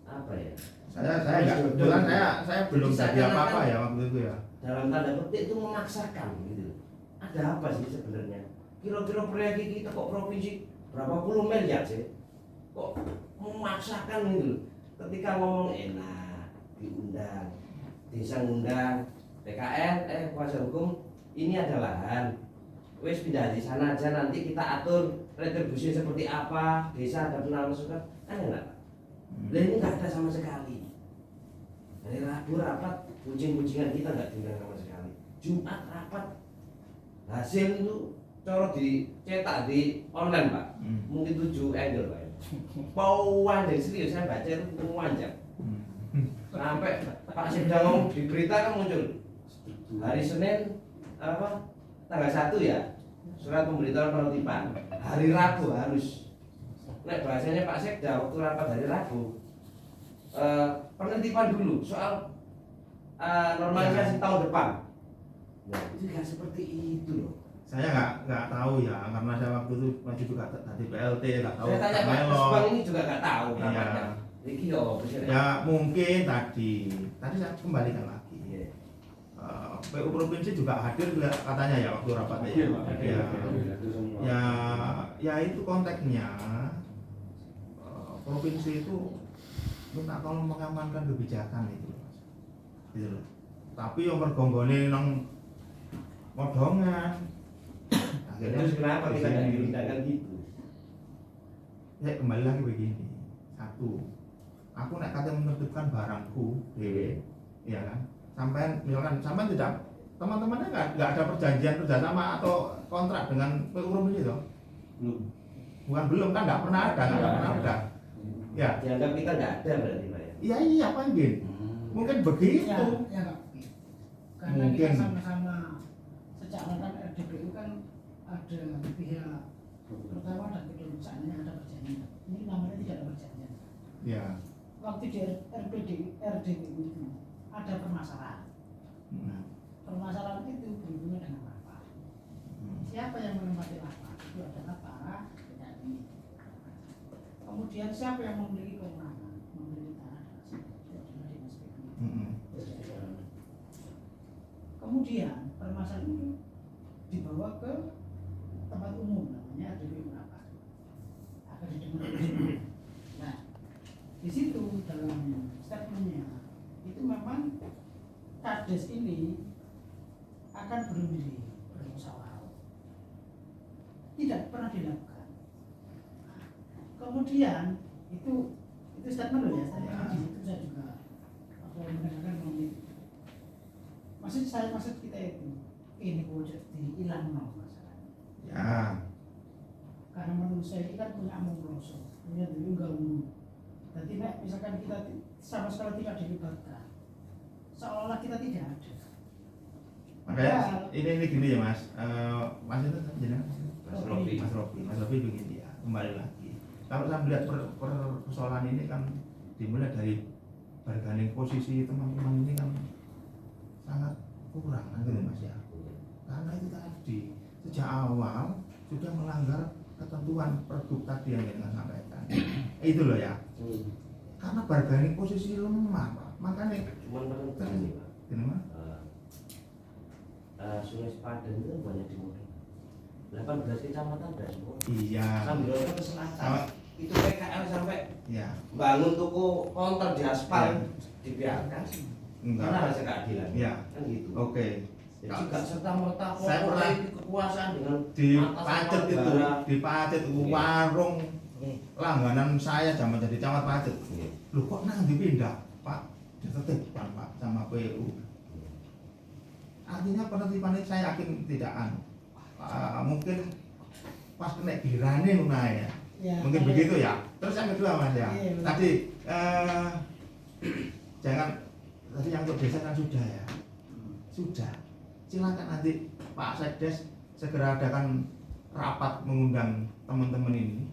apa ya? Saya nggak kebetulan saya belum jadi apa-apa ya waktu itu ya. Dalam tanda petik itu memaksakan gitu. Ada apa sih sebenarnya? Kira-kira proyek kita kok provinsi berapa puluh miliar sih, kok memaksakan itu. Ketika ngomong enak, diundang, desa ngundang, PKN, kuasa hukum, ini ada lahan, wes pindah di sana aja, nanti kita atur retribusi seperti apa, desa ada penanganan masukan, kan enak. Lah ini nggak ada sama sekali. Dari Rabu rapat, kucing-kucingan kita nggak diundang sama sekali. Jumat rapat, hasil itu cara dicetak di online Pak, mungkin 7 angle Pak. Pauan dari serius, saya baca itu panjang. Sampai Pak Sekda ngomong di berita kan muncul hari Senin apa tanggal 1 ya, surat pemberitahuan penertiban. Hari Rabu harus. Nek bahasanya Pak Sekda waktu rapat hari Rabu, penertiban dulu soal normalisasi tahun depan. Nah, itu nggak seperti itu loh. Saya nggak tahu ya, karena saya waktu itu masih juga tadi PLT, nggak tahu. Saya tanya Pak Subang ini juga nggak tahu rapatnya. Iki yo, ya mungkin tadi saya kembalikan lagi. PU provinsi juga hadir katanya ya waktu rapatnya ya. Ya itu konteksnya provinsi itu minta tolong mengamankan kebijakan itu, gitu loh. Tapi yang bergonggone nang modongan. Akhirnya terus kenapa kita nggak diundangkan gitu? Ya kembali lagi begini, satu, aku nak kata menertibkan barangku, ya kan? Sampai misalkan sampai tidak, teman-temannya nggak ada perjanjian kerjasama atau kontrak dengan PU provinsi itu? Belum kan, nggak pernah ada. Ya. Dianggap kita nggak ada berarti Pak ya? Iya Pak Ingin. Mungkin begitu. Ya Pak. Karena Mungkin. kita sama-sama sejak awal RDPU kan ada pihak pertama dan kedua misalnya ada perjanjian. Ini namanya tidak ada perjanjian. Ya. Waktu di RDPU itu ada permasalahan. Permasalahan itu berhubungan dengan apa? Siapa yang menempati lapas? Itu adalah para PKI. Kemudian siapa yang memiliki kewenangan memiliki tanah dan sebagainya? Itu adalah dinas PU. Kemudian permasalahan itu dibawa ke tempat umum namanya RDPU apa? Akan didengar. Nah, di situ dalam statementnya itu memang kades ini akan bermusyawarah. Tidak pernah dilakukan. Kemudian itu statement loh ya, statement di situ saya juga mendengarkan ngomong itu. Maksud kita itu ini wujud dihilang masalahnya. Ya. Karena manusia ini kan punya amung rasa, punya dulu enggak umum. Jadi misalkan kita sama sekali tidak dilibatkan, seolah kita tidak ada. Makanya ini gini ya Mas, Mas itu jenengan Mas Rofi begini ya, kembali lagi. Kalau saya melihat persoalan ini kan dimulai dari bargaining posisi teman-teman ini kan sangat kurang kan gitu Mas ya. Karena itu tadi sejak awal sudah melanggar ketentuan pergub tadi yang kita sampaikan. Itu loh ya. Karena bargaining posisi lemah Pak. Makanya Cuman penentuan sih Pak. kenapa? Sungai Sepadan itu banyak di Modo. 18 kecamatan ada semua. Iya. Sambil ke selatan. Itu PKL sampai Ya. bangun toko konter di aspal dibiarkan. Enggak. Karena rasa keadilan. Iya. Kan gitu. Oke. Jadi nggak serta merta Saya pernah kekuasaan dengan Di atas Pacet nama itu, negara. di Pacet warung langganan saya zaman jadi camat Pacet. Iya. Loh kok nang dipindah Pak? Ditertibkan Pak sama PU. Artinya penertiban ini saya yakin tidak mungkin pas kena girane lunai ya. Ya, Mungkin begitu ya. Terus yang kedua Mas ya. Iya, betul. Tadi jangan tadi yang untuk desa kan sudah ya. Sudah. Silakan nanti Pak Sekdes segera adakan rapat mengundang teman-teman ini.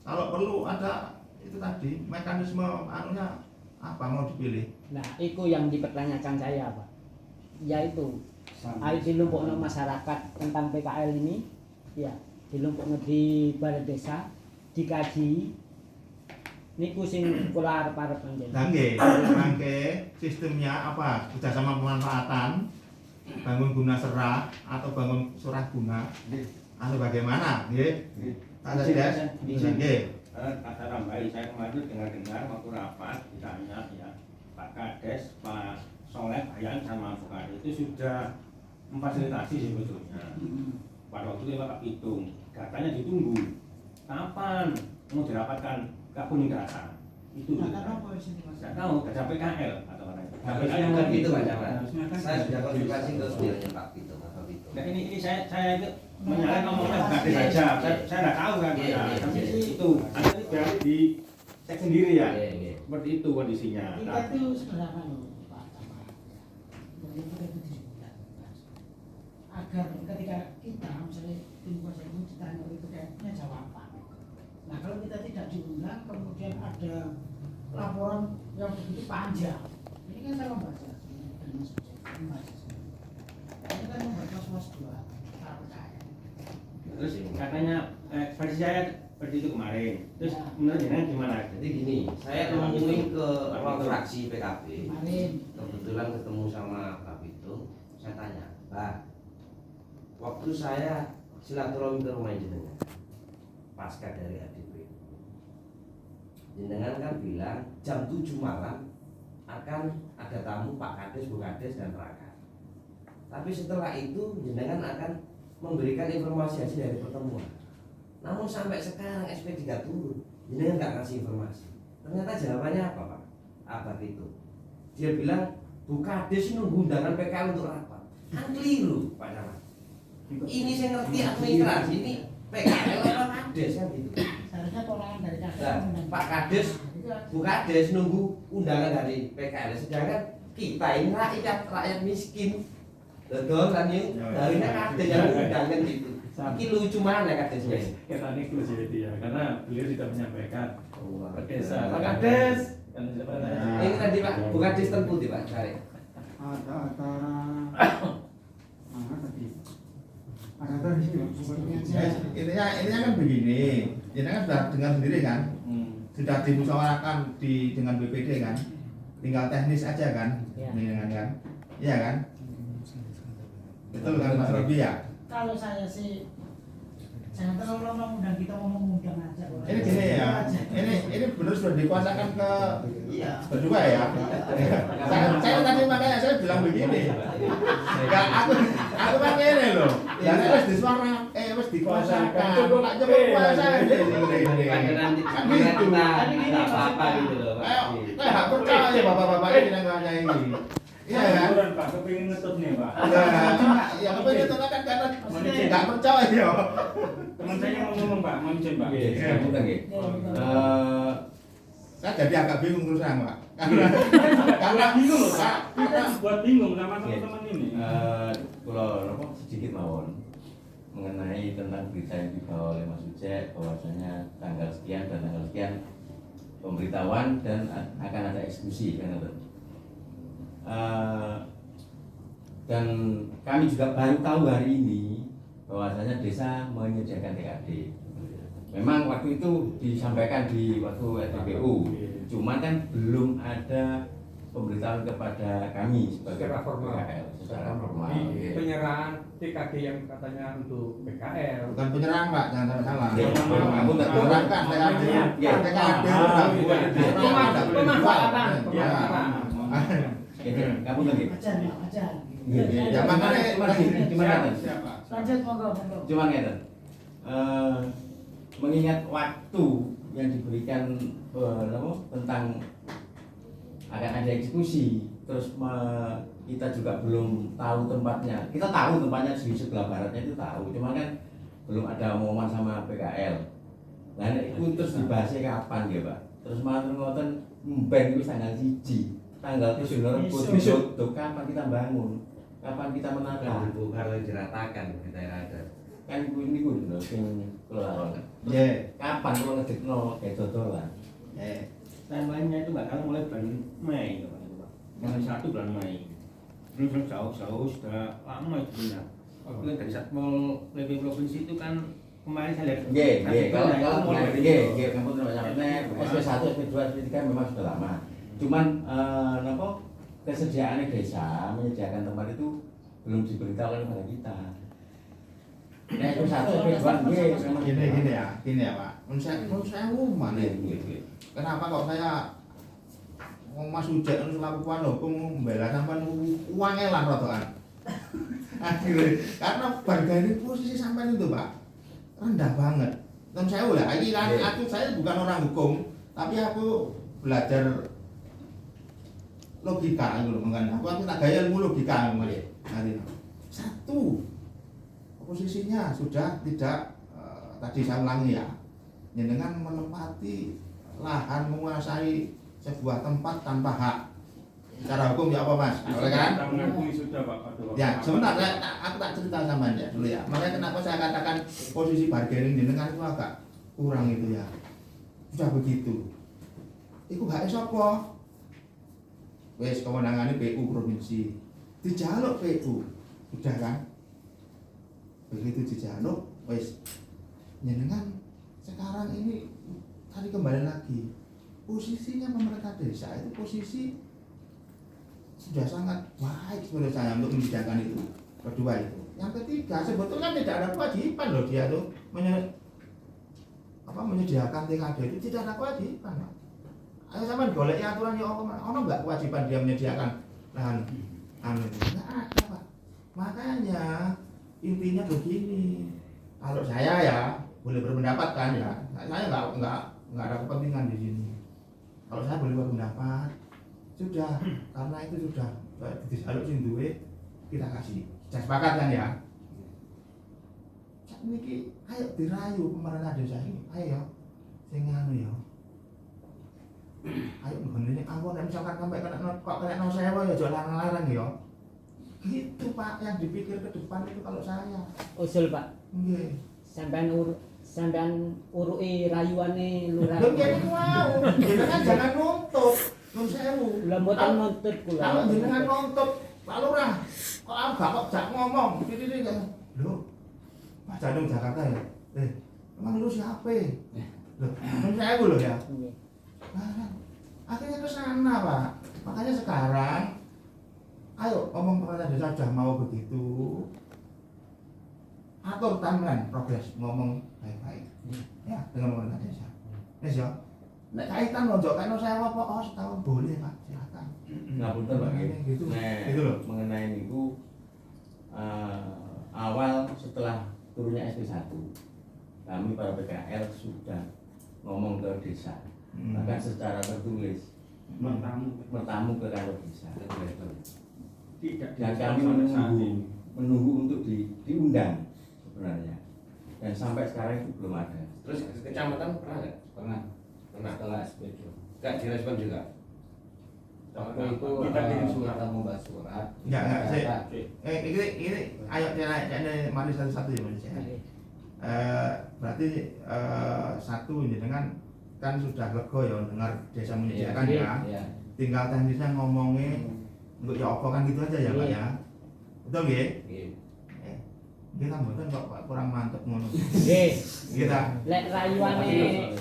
Kalau perlu ada itu tadi mekanisme anunya apa mau dipilih. Nah, itu yang dipertanyakan saya, Pak. Yaitu harus dilumpukno masyarakat tentang PKL ini, ya, dilumpukno di balai desa, dikaji. Niku sing kula arep-arep panjenengan. Nggih, sistemnya apa? Kerjasama pemanfaatan, bangun guna serah atau bangun surah guna atau bagaimana, nggih? Ada des, izin nggih. Kata tambahin, saya kemarin itu dengar waktu rapat ditanya ya Pak Kades, Pak Soleh, Bayan sama Bu Kades itu sudah memfasilitasi sebetulnya. Pada waktu itu Pak Pitung, katanya ditunggu kapan mau dirapatkan kebun migrasi itu. Tidak tahu, kerja PKL atau katanya. Harusnya bukan gitu Pak Camat. Saya sudah konsultasi ke beliaunya Pak Pitung. Nah ini saya itu menyalahin ngomongnya Bu Kades saja. Saya nggak tahu kan. Tapi itu ada berarti di cek sendiri ya. Seperti itu kondisinya. Kita itu sederhana loh Pak Camat. Jadi kita itu disebutkan agar ketika kita misalnya tim kuasa itu ditanya oleh PKL punya jawaban. Nah kalau kita tidak diundang kemudian ada laporan yang begitu panjang, ini kan saya membaca ini kan membuat was-was buat para PKL. Terus katanya versi saya seperti itu kemarin. Terus menurut jenengan gimana? Jadi gini, saya mengunjungi ke ruang fraksi PKB. Kemarin Kebetulan ketemu sama Pak Pitung, saya tanya, Pak, waktu saya silaturahmi ke rumah jenengan pasca dari ADP, jenengan kan bilang jam 7 malam akan ada tamu Pak Kades, Bu Kades dan Raka. Tapi setelah itu jenengan akan memberikan informasi hasil dari pertemuan. Namun sampai sekarang SP3 turun, jenengan nggak ngasih informasi. Ternyata jawabannya apa Pak? Apa itu? Dia bilang Bu Kades nunggu undangan PKL untuk rapat. Kan keliru Pak Camat. Ini saya ngerti administrasi ini PKL apa Kades kan gitu. seharusnya polangan dari Nah, KKN. Pak Kades, Bu Kades nunggu undangan dari PKL, sedangkan kita ini rakyat miskin. Betul kan ini? Harusnya Kades yang undangan gitu. Ini lucu mana Kadesnya? Kita inklusivity ya, karena beliau sudah menyampaikan Pak Desa, Pak Nah, Kades kan sudah pernah tanya. ini tadi Pak, Bu Kades tempuh di Pak Cari. Ada acara mana tadi? Ada acara di sini. Intinya kan begini, ini kan sudah dengar sendiri kan, sudah dimusyawarahkan dengan BPD kan, tinggal teknis aja kan, dengan kan, iya kan, betul kan Mas Robi ya? Kalau saya sih jangan terlalu lama undang, kita mau mengundang aja. Ini gini ya, ini benar sudah dikuasakan ke Iya. berdua ya. Saya tadi makanya saya bilang begini. Enggak, aku kan ini loh. Ya harus disuara, harus dikuasakan. Pak coba kuasa ini. Kan gitu. Tidak apa-apa gitu loh Pak. Saya nggak percaya bapak-bapak ini yang nanya ini. Iya kan? Beneran, Pak, kepingin ngetut nih Pak. Ya kepengen itu kan karena nggak percaya. Teman saya mau ngomong Pak, mau izin Pak. Iya, bukan gitu. Saya jadi agak bingung terus terang Pak. Karena bingung loh Pak. Kita buat bingung sama teman-teman ini. Kalau sedikit mawon mengenai tentang berita yang dibawa oleh Mas Ujek bahwasanya tanggal sekian dan tanggal sekian pemberitahuan dan akan ada eksekusi kan itu. Dan kami juga baru tahu hari ini bahwasanya desa menyediakan TKD. Memang waktu itu disampaikan di waktu RTPU, cuman kan belum ada pemberitahuan kepada kami sebagai PKL secara formal. Penyerahan TKD yang katanya untuk PKL. bukan penyerang Pak, jangan sampai salah. Kamu nggak tahu Penyerang kan TKD. Pemanfaatan. Kamu lagi. Ajar, ajar. Ya makanya Gimana? Lanjut monggo, monggo. Cuma ngeten. Mengingat waktu yang diberikan tentang akan ada eksekusi, terus kita juga belum tahu tempatnya. Kita tahu tempatnya di sebelah baratnya itu tahu, cuma kan belum ada omongan sama PKL. Nah itu terus dibahasnya kapan ya Pak? Terus malah ngoten mben itu tanggal 1, tanggal 7 besok kapan kita bangun? Kapan kita menata? Kalau diratakan di daerah ada. Kan ini gue sing kelola. Nggih. Kapan kalau ngedekno kayak dodolan? Timeline-nya itu nggak tahu mulai bulan Mei Pak. Mulai 1 bulan Mei. Belum jauh-jauh sudah lama itu punya. Kan dari Satpol PP provinsi itu kan kemarin saya lihat. Nggih, kalau mulai kamu terus sampai SP1, SP2, SP3 memang sudah lama. Cuman napa kesediaan desa menyediakan tempat itu belum diberitahukan kepada kita. Nek SP1 SP2 nggih memang gini ya Pak. Menurut saya mana ini? Kenapa kok saya Mas Ujek selaku kuasa hukum membela sampean uangnya lah rotokan. Akhirnya karena bargaining posisi sampean itu Pak rendah banget. Dan saya udah lagi kan saya bukan orang hukum, tapi aku belajar logika gitu loh, aku tak gaya ilmu logika Mas. Nanti satu posisinya sudah tidak tadi saya ulangi ya, dengan menempati lahan menguasai sebuah tempat tanpa hak secara hukum ya apa Mas? Boleh kan? Kita mengakui sudah Pak. Ya sebentar aku tak cerita sama Anda dulu ya. Makanya kenapa saya katakan posisi bargaining jenengan itu agak kurang itu ya. Sudah begitu. Iku hak sapa? Wes kewenangannya PU provinsi. Dijaluk PU. Sudah kan? Begitu dijaluk, wes jenengan sekarang ini tadi kembali lagi. Posisinya pemerintah desa itu posisi sudah sangat baik menurut saya untuk menyediakan itu. Kedua itu. Yang ketiga sebetulnya tidak ada kewajiban loh dia tuh menyediakan TKD itu tidak ada kewajiban Pak. Ayo sampean golek aturan ya ono enggak kewajiban dia menyediakan lahan enggak ada Pak. Makanya intinya begini. Kalau saya ya boleh berpendapat kan ya. Saya enggak ada kepentingan di sini. Kalau saya boleh berpendapat sudah karena itu sudah disaluk sing duwe kita kasih. Sudah sepakat kan ya? Sak niki ayo dirayu pemerintah desa ini. Ayo sing anu ya. Ayo ngene aku nek misalkan sampai kena sewa ya aja larang-larang ya. Gitu Pak yang dipikir ke depan itu kalau saya. Usul Pak. Nggih. Sampean uruki rayuane lurah. Lho kene mau. Jenengan jangan nuntut. Nun sewu. Lah mboten nuntut kula. Kalau jenengan nuntut Pak Lurah, kok kok jak ngomong. Titik lho. Pak Janung Jakarta ya. Emang lu siapa? Loh, nun sewu lho ya. Nggih. Nah, akhirnya ke sana Pak. Makanya sekarang ayo ngomong pemerintah desa sudah mau begitu. Atur timeline progres ngomong baik-baik ya dengan pemerintah desa. Wes ya. Nek kaitan lonjok kan saya apa setahun boleh Pak, silakan. Ngapunten Pak gitu. Nah, Itu loh. mengenai niku awal setelah turunnya SP1 kami para PKL sudah ngomong ke desa. Bahkan secara tertulis bertamu ke kantor desa. Dan kami menunggu untuk diundang sebenarnya. Dan sampai sekarang itu belum ada. Terus kecamatan pernah nggak? Pernah setelah SP2 nggak direspon juga. Waktu itu Kita kirim surat. kita membahas surat. Enggak saya. Ini ayo jangan mari satu-satu ya Mas. Berarti satu jenengan kan sudah lega ya dengar desa menyediakan ya. Iya. Tinggal teknisnya ngomongnya untuk ya apa kan gitu aja ya Pak ya. Betul nggih? Iya. Kita mboten kok Pak kurang mantep ngono. Nggih. Kita Lek rayuane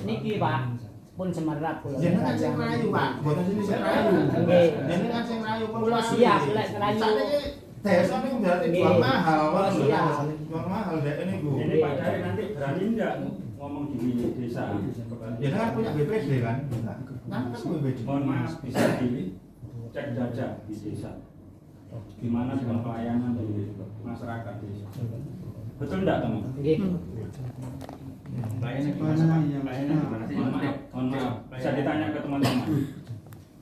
niki Pak pun semerap kula. jenengan sing rayu Pak, mboten sini sing rayu. Nggih. Jenengan sing rayu Kula siap lek rayu. Sakniki desa niku berarti jual mahal Kula Pak. siap. Jual mahal dek niku. Ini Pak Dari nanti berani enggak ngomong di desa? Jenengan punya BPD kan? Enggak. Kenapa kan BPD? Mohon maaf bisa dicek saja di desa. Gimana dengan pelayanan di masyarakat desa? Betul enggak teman? Nggih. Pelayanan gimana sih? Mohon maaf. Bisa ditanya ke teman-teman.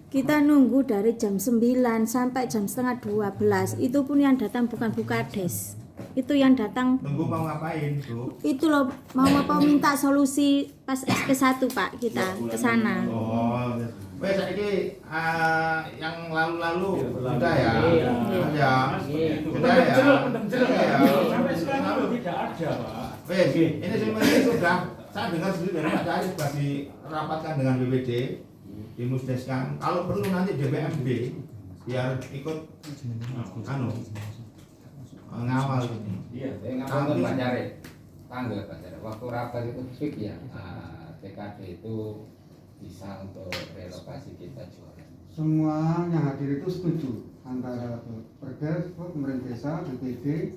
Kita nunggu dari jam 9 sampai jam setengah 12. Itu pun yang datang bukan Bukades. Itu yang datang Tunggu mau ngapain, Bu? itu loh mau apa minta solusi pas SP1 Pak kita ke sana. Oh, wes saiki yang lalu-lalu sudah ya. Iya. Ya. Sudah ya. Sampai sekarang tidak ada Pak. Wes, ini sebenarnya sudah saya dengar sendiri dari Pak Cahyo sudah dirapatkan dengan BPD, dimusdeskan. Kalau perlu nanti DPMB biar ikut ngawal ini. Iya. Ngomong Pak Jare, tanggal Pak Jare. Waktu rapat itu fix ya, TKD itu bisa untuk relokasi kita jualan. Semua yang hadir itu setuju antara Perdes, pemerintah desa, BPD,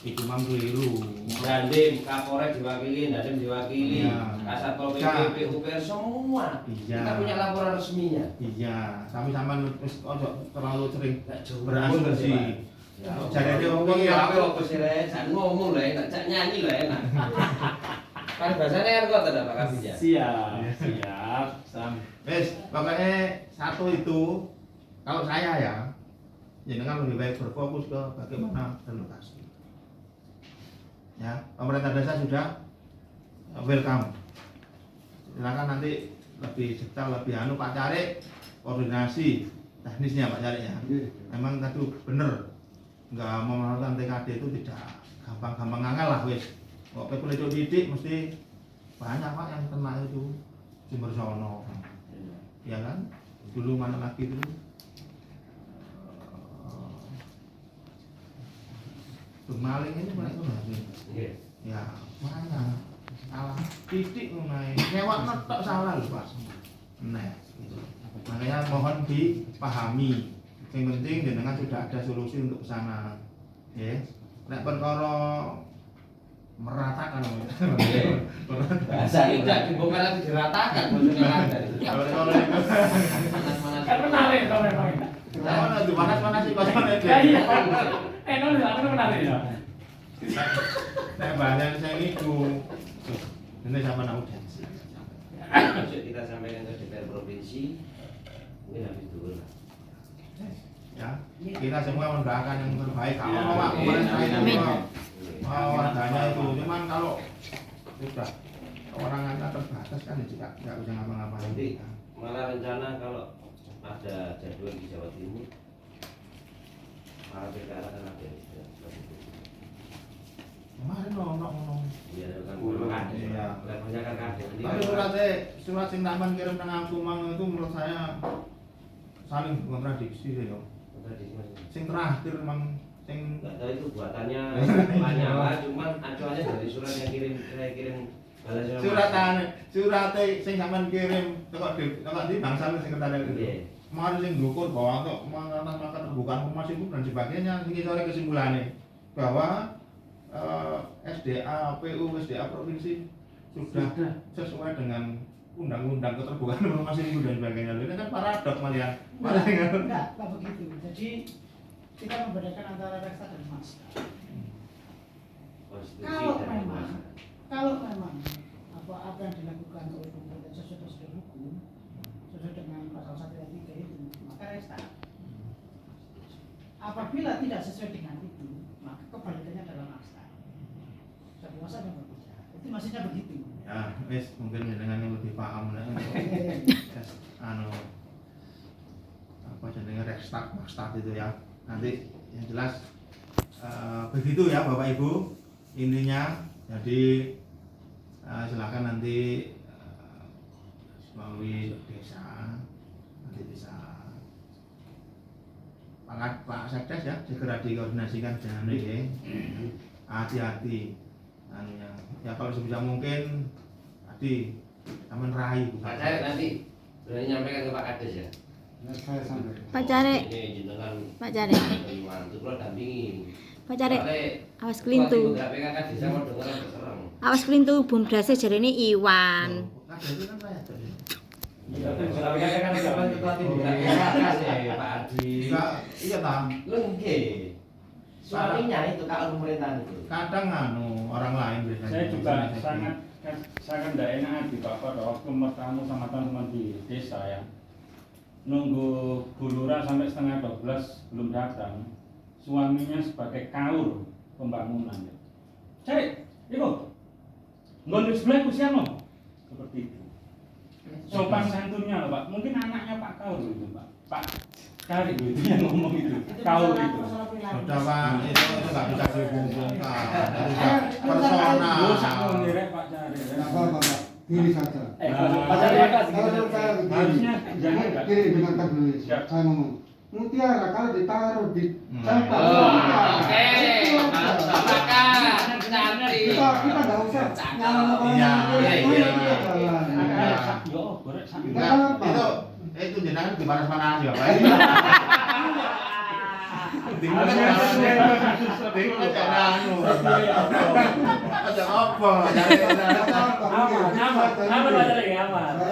itu mang keliru. Dandim, Kapolres diwakili, Dandim diwakili, Iya. Kasatpol PP, Iya. PUPR semua. Iya. Kita punya laporan resminya. Iya, sampean wis ojo terlalu sering Berasumsi. berasumsi. Ya, Jadi dia ngomong ya ya, apa sih Ren? Jangan ngomong lah enak, cak nyanyi lah enak. Kan bahasanya kan kok tidak Pak Kabin ya. Siap. Sam. wes pokoknya satu itu kalau saya ya, jenengan lebih baik berfokus ke bagaimana relokasi. Ya, pemerintah desa sudah welcome. Silakan nanti lebih detail, lebih Pak Cari koordinasi teknisnya Pak Cari ya. Memang tadi bener, nggak mau melakukan TKD itu tidak gampang-gampang angel lah wes. Kok pepul itu didik mesti banyak Pak yang kena itu sumber sono, ya kan? Dulu mana lagi dulu? Maling ini mulai lagi. Ya mana? Salah titik mulai. Nyewa netok salah lho Pak. Nah, gitu. Makanya mohon dipahami. Yang penting jenengan sudah ada solusi untuk kesana. Ya. Nek perkara meratakan Bahasa tidak dibongkar lagi diratakan maksudnya Anda. kalau itu Panas-panas. Kan menarik kalau memang. mana tuh panas sih kosannya Ya iya. Enak lah, kan menarik ya. Nek bahan saya itu ini sama audiensi. Besok kita sampaikan ke DPR provinsi, mungkin habis dulu lah. Ya, kita semua mendoakan yang terbaik. Kalau Ya, Pak pemerintah Amin. itu warganya itu, cuman kalau sudah kewenangannya terbatas kan juga nggak bisa ngapa-ngapain. Nanti malah rencana kalau ada jadwal di Jawa Timur, para PKR akan ada. Kemarin no. Iya, kan memang ada. Iya. Levelnya kan ada. Nanti Tapi kan- surat sing taman kirim nang Kumang itu menurut saya saling kontradiksi deh yo. Kontradiksi maksudnya. Sing terakhir memang sing Nggak tahu itu buatannya Lanyala, cuman acuannya dari surat yang saya kirim balas surat sing sampean kirim tekok di bangsa sekretariat itu. Iya. Kemarin sing ndukur bahwa untuk mengatasnamakan keterbukaan informasi publik dan sebagainya, sing sore kesimpulannya bahwa SDA PU SDA provinsi sudah sesuai dengan undang-undang keterbukaan informasi publik dan sebagainya. Ini kan paradok malian. Enggak begitu. Jadi kita membedakan antara reksa dan maska. Konstitusi Kalau dan memang, demokrasi. apa yang dilakukan oleh pemerintah sesuai dengan hukum, sesuai dengan pasal 1 ayat 3 itu, maka reksa. Apabila tidak sesuai dengan itu, maka kebalikannya adalah maska. Saya kuasa yang berbeda. Itu maksudnya begitu. Ya, wis mungkin dengan yang lebih paham lah. Apa jenenge Rekstag, Makstat itu ya. Nanti yang jelas begitu ya Bapak Ibu intinya. Jadi silakan nanti melalui desa nanti bisa Pak Sekdes ya segera dikoordinasikan dengan ini. Hati-hati anunya. Ya kalau sebisa mungkin tadi taman raih Pak Cari nanti sudah nyampaikan ke Pak Kades ya. Saya sampaikan. Pak Cari, Ini jenengan Pak Cari, mantu kalau dampingi. Pak Cari, Soalnya awas kelintu, ketua PKK desa mau dengar berserang. awas kelintu, bum berasa jadi ini Iwan. Ada itu kan saya tadi. Iya, tapi kan Kapan ketua tim tidak PKK ya Pak Adi. Iya tak. Lengke. Suaminya itu kalau pemerintahan itu. Kadang orang lain biasanya. Saya juga sangat tidak enak hati Pak pada waktu bertamu sama teman-teman di desa ya. Nunggu Bu Lurah sampai setengah 12 belum datang. Suaminya sebagai kaur pembangunan. Ya. Cek, itu. Nggak sebelah usia no. Seperti itu. Sopan santunnya loh Pak. Mungkin anaknya Pak Kaur itu Pak. Pak Cari itu yang ngomong itu. Kaur itu. Sudah Pak, itu nggak bisa dihubungkan. Itu sudah personal. Lu sama ngerek Pak Cari. ya. Apa Pak? Gini saja. Pak Cari makasih. Kalau saya Harusnya jangan Pak. gini dengarkan dulu. Siap. Saya ngomong. Mutiara kalau ditaruh di tempat Oke, mantap cantik. kita nggak usah nyalain orang Iya, lain. iya, Itu iya. jalan. Yo, gorek sak. Enggak, itu jenengan dipanas-panas ya Pak. Harusnya seperti itu ada anu. Iya, Ada apa? Ada aman, aman, aman, aman, aman.